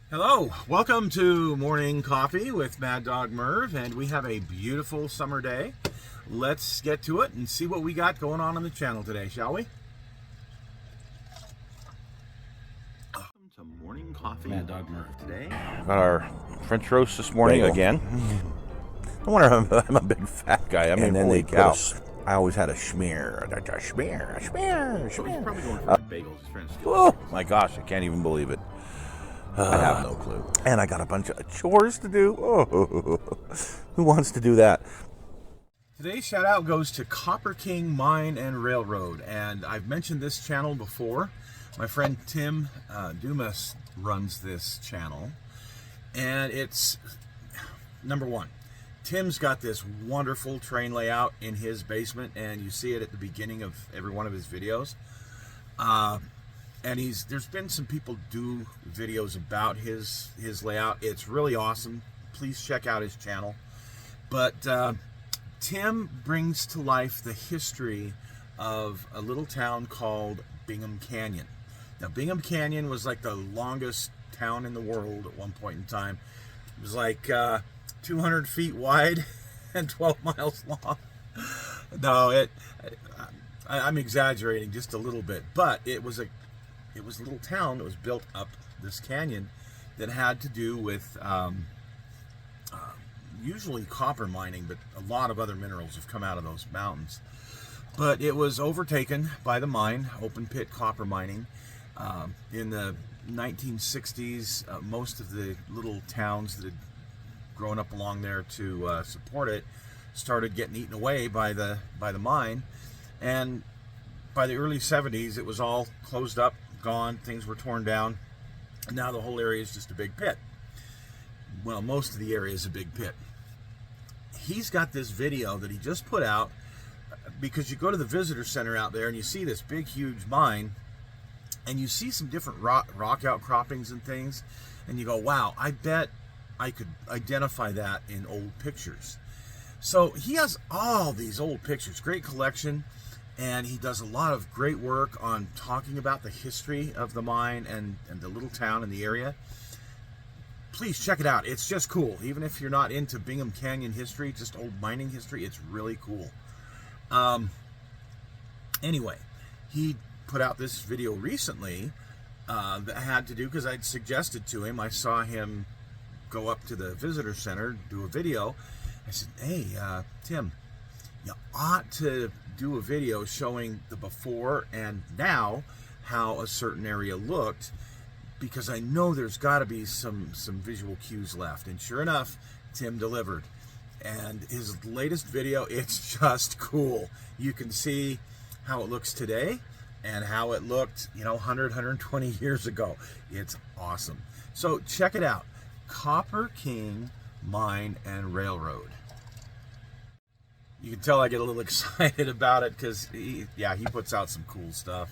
Hello, welcome to Morning Coffee with Maddog Merv, and we have a beautiful summer day. Let's get to it and see what we got going on the channel today, shall we? Welcome to Morning Coffee with Maddog Merv today. Got our French roast this morning again. No wonder I'm a big fat guy. I mean, holy cow. I always had a schmear. He's probably going for bagels. He's trying to steal Oh my gosh, I can't even believe it. I have no clue. And I got a bunch of chores to do. Oh, who wants to do that? Today's shout out goes to Copper King Mine and Railroad, and I've mentioned this channel before. My friend Tim Dumas runs this channel, and it's number one. Tim's got this wonderful train layout in his basement, and you see it at the beginning of every one of his videos. And there's been some people do videos about his layout. It's really awesome. Please check out his channel. But Tim brings to life the history of a little town called Bingham Canyon. Now, Bingham Canyon was like the longest town in the world at one point in time. It was like 200 feet wide and 12 miles long. No, I'm exaggerating just a little bit, but it was a little town that was built up this canyon that had to do with usually copper mining, but a lot of other minerals have come out of those mountains. But it was overtaken by the mine, open pit copper mining. In the 1960s, most of the little towns that had grown up along there to support it started getting eaten away by the mine, and by the early 70s it was all closed up, gone, things were torn down, and now the whole area is just a big pit. Well, most of the area is a big pit. He's got this video that he just put out, because you go to the visitor center out there and you see this big huge mine, and you see some different rock outcroppings and things, and you go, wow, I bet I could identify that in old pictures. So he has all these old pictures, great collection, and he does a lot of great work on talking about the history of the mine and the little town in the area. Please check it out. It's just cool. Even if you're not into Bingham Canyon history, just old mining history, it's really cool. Anyway, he put out this video recently that had to do, because I'd suggested to him, I saw him go up to the visitor center, do a video. I said, hey, Tim, you ought to do a video showing the before and now, how a certain area looked, because I know there's got to be some visual cues left. And sure enough, Tim delivered. And his latest video, it's just cool. You can see how it looks today and how it looked, 100, 120 years ago. It's awesome. So check it out. Copper King Mine and Railroad. You can tell I get a little excited about it because he puts out some cool stuff.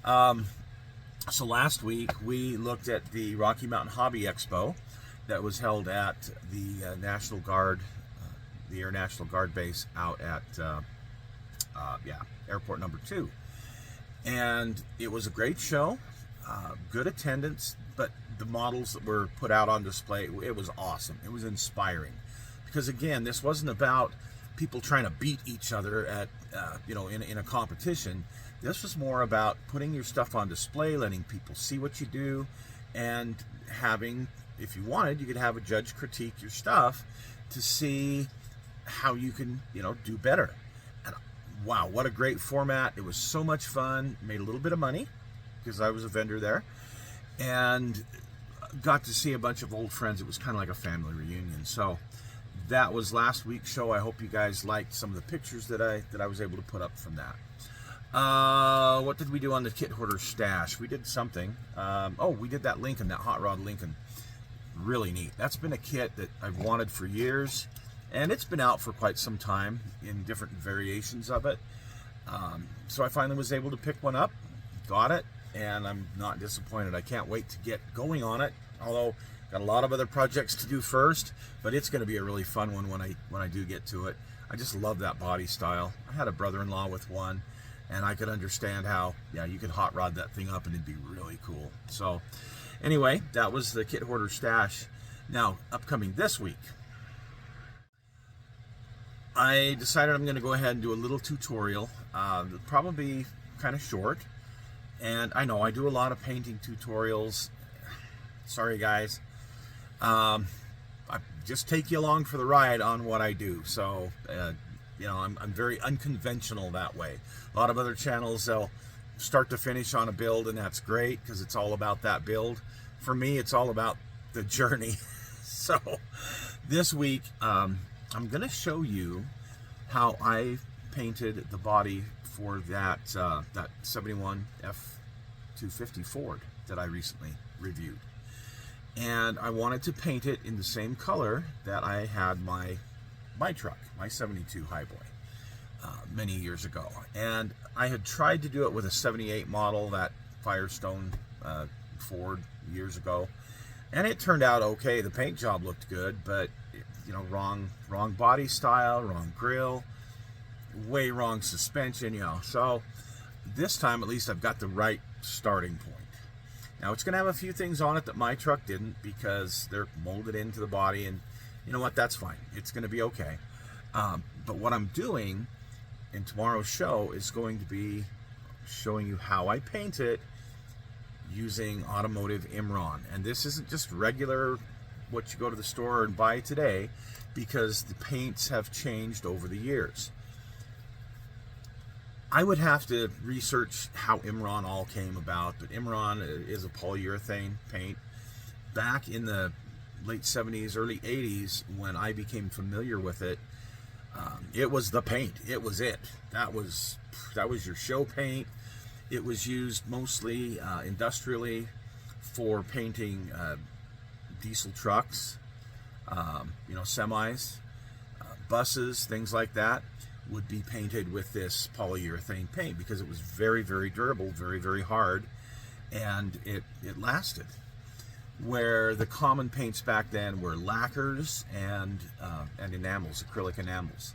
So last week we looked at the Rocky Mountain Hobby Expo that was held at the National Guard, the Air National Guard base out at Airport number 2. And it was a great show, good attendance, but the models that were put out on display, it was awesome. It was inspiring, because again, this wasn't about people trying to beat each other at in a competition. This was more about putting your stuff on display, letting people see what you do, and having, if you wanted, you could have a judge critique your stuff to see how you can do better. And wow, what a great format. It was so much fun. Made a little bit of money because I was a vendor there, and got to see a bunch of old friends. It was kind of like a family reunion. So that was last week's show. I hope you guys liked some of the pictures that I was able to put up from that. What did we do on the kit hoarder stash? We did something. We did that Lincoln, that hot rod Lincoln. Really neat. That's been a kit that I've wanted for years, and it's been out for quite some time in different variations of it. So I finally was able to pick one up, got it, and I'm not disappointed. I can't wait to get going on it, although got a lot of other projects to do first, but it's going to be a really fun one when I do get to it. I just love that body style. I had a brother-in-law with one, and I could understand how, you could hot rod that thing up and it'd be really cool. So Anyway, that was the Kit Hoarder Stash. Now, upcoming this week, I decided I'm going to go ahead and do a little tutorial. Probably kind of short. And I know I do a lot of painting tutorials. Sorry, guys. I just take you along for the ride on what I do. So, you know, I'm very unconventional that way. A lot of other channels, they'll start to finish on a build, and that's great because it's all about that build. For me, it's all about the journey. So this week, I'm going to show you how I painted the body for that 71 F250 Ford that I recently reviewed. And I wanted to paint it in the same color that I had my truck, my 72 Highboy, many years ago. And I had tried to do it with a 78 model, that Firestone Ford, years ago, and it turned out okay. The paint job looked good, but you know, wrong body style, wrong grill, way wrong suspension, you know. So this time, at least, I've got the right starting point. Now, it's going to have a few things on it that my truck didn't, because they're molded into the body, and you know what, that's fine. It's going to be okay. But what I'm doing in tomorrow's show is going to be showing you how I paint it using automotive Imron. And this isn't just regular what you go to the store and buy today, because the paints have changed over the years. I would have to research how Imron all came about, but Imron is a polyurethane paint. Back in the late 70s, early 80s, when I became familiar with it, it was the paint. It was it. That was your show paint. It was used mostly industrially for painting diesel trucks, you know, semis, buses, things like that would be painted with this polyurethane paint because it was very, very durable, very, very hard, and it lasted. Where the common paints back then were lacquers and enamels, acrylic enamels.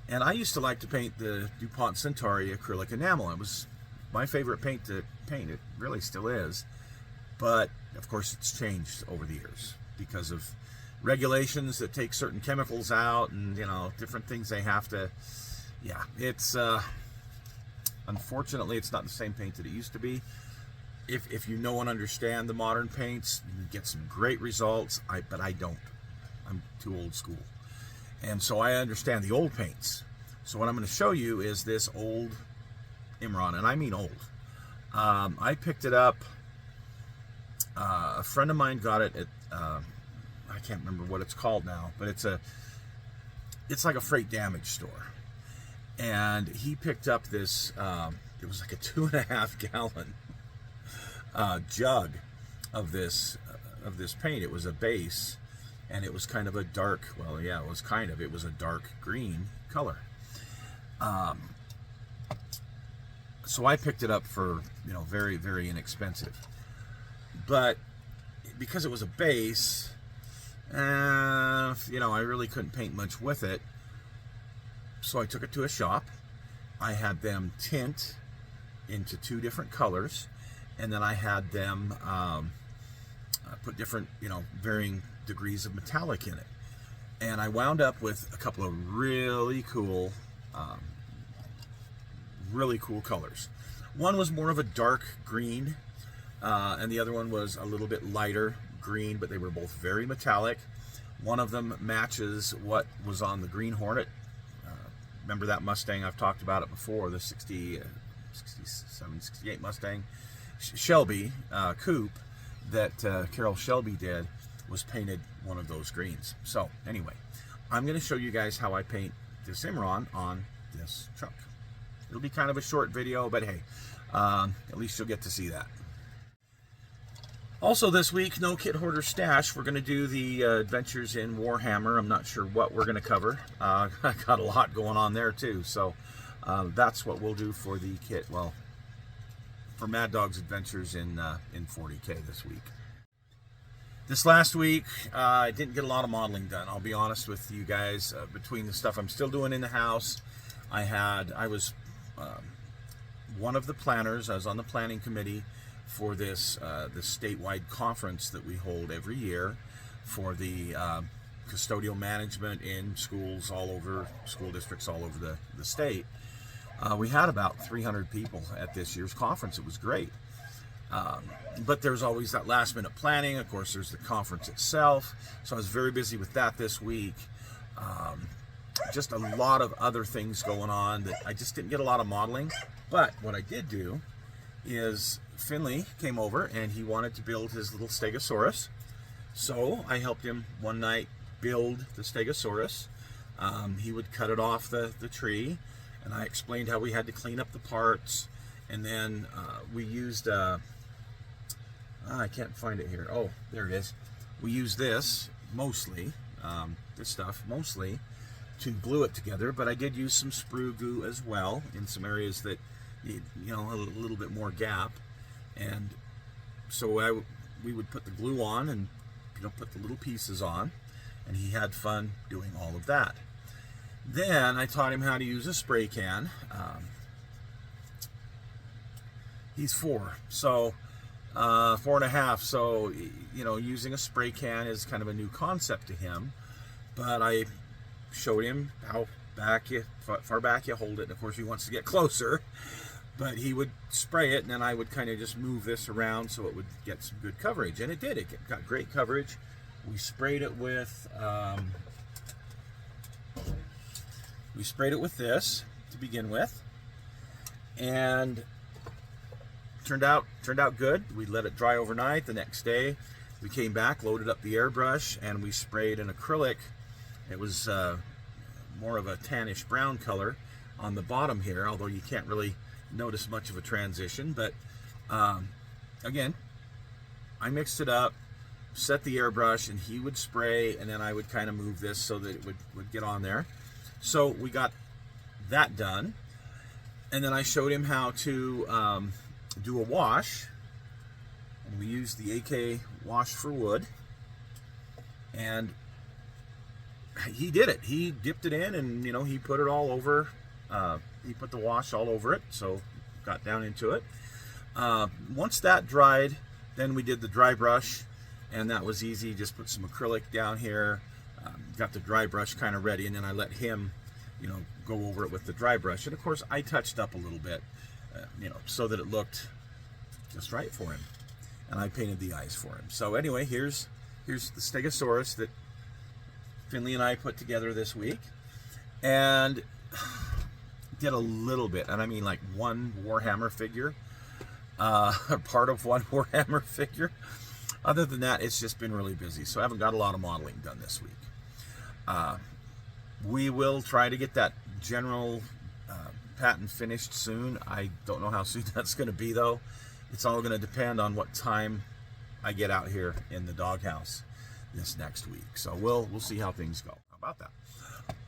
And I used to like to paint the DuPont Centauri acrylic enamel. It was my favorite paint to paint. It really still is. But, of course, it's changed over the years because of regulations that take certain chemicals out and, you know, different things they have to... Yeah, it's... unfortunately, it's not the same paint that it used to be. If you know and understand the modern paints, you can get some great results, but I don't. I'm too old school. And so I understand the old paints. So what I'm going to show you is this old Imron, and I mean old. I picked it up. A friend of mine got it at, I can't remember what it's called now, but it's like a freight damage store. And he picked up this, it was like a 2.5 gallon jug of this paint. It was a base, and it was kind of a dark, well, yeah, it was a dark green color. So I picked it up for, you know, very, very inexpensive. But because it was a base, you know, I really couldn't paint much with it. So I took it to a shop. I had them tint into 2 different colors, and then I had them put different, you know, varying degrees of metallic in it. And I wound up with a couple of really cool colors. One was more of a dark green, and the other one was a little bit lighter green, but they were both very metallic. One of them matches what was on the Green Hornet. Remember that Mustang? I've talked about it before, the 67, 68 Mustang Shelby coupe that Carroll Shelby did was painted one of those greens. So anyway, I'm going to show you guys how I paint this Imron on this truck. It'll be kind of a short video, but hey, at least you'll get to see that. Also this week, no Kit Hoarder Stash. We're going to do the adventures in Warhammer. I'm not sure what we're going to cover. I got a lot going on there too, so that's what we'll do for the kit. Well, for Mad Dog's adventures in 40K this week. This last week, I didn't get a lot of modeling done. I'll be honest with you guys. Between the stuff I'm still doing in the house, I was one of the planners. I was on the planning committee for this statewide conference that we hold every year for the custodial management in schools all over, school districts all over the state. We had about 300 people at this year's conference. It was great. But there's always that last minute planning. Of course, there's the conference itself. So I was very busy with that this week. Just a lot of other things going on that I just didn't get a lot of modeling. But what I did do is Finley came over and he wanted to build his little Stegosaurus. So I helped him one night build the Stegosaurus. He would cut it off the tree, and I explained how we had to clean up the parts. And then we used, I can't find it here. Oh, there it is. We used this mostly, this stuff mostly, to glue it together. But I did use some sprue glue as well in some areas that need, you know, a little bit more gap. And so we would put the glue on and, you know, put the little pieces on. And he had fun doing all of that. Then I taught him how to use a spray can. He's 4, so 4.5. So, you know, using a spray can is kind of a new concept to him. But I showed him how far back you hold it. And of course, he wants to get closer. But he would spray it, and then I would kind of just move this around so it would get some good coverage. And it did. It got great coverage. We sprayed it with this to begin with, and turned out good. We let it dry overnight. The next day we came back, loaded up the airbrush, and we sprayed an acrylic. It was more of a tannish brown color on the bottom here, although you can't really notice much of a transition. But again, I mixed it up, set the airbrush, and he would spray, and then I would kind of move this so that it would get on there. So we got that done, and then I showed him how to do a wash, and we used the AK wash for wood, and he did it. He dipped it in, and you know, he put it all over. He put the wash all over it, so got down into it. Once that dried, then we did the dry brush, and that was easy. Just put some acrylic down here, got the dry brush kind of ready, and then I let him, you know, go over it with the dry brush. And of course, I touched up a little bit, you know, so that it looked just right for him. And I painted the eyes for him. So anyway, here's the Stegosaurus that Finley and I put together this week, and did a little bit, and I mean like one Warhammer figure, part of one Warhammer figure. Other than that, it's just been really busy, so I haven't got a lot of modeling done this week. We will try to get that general patent finished soon. I don't know how soon that's going to be, though. It's all going to depend on what time I get out here in the doghouse this next week. So we'll see how things go. How about that?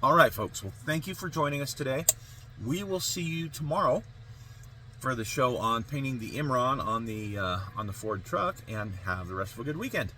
All right, folks. Well, thank you for joining us today. We will see you tomorrow for the show on painting the Imron on the Ford truck, and have the rest of a good weekend.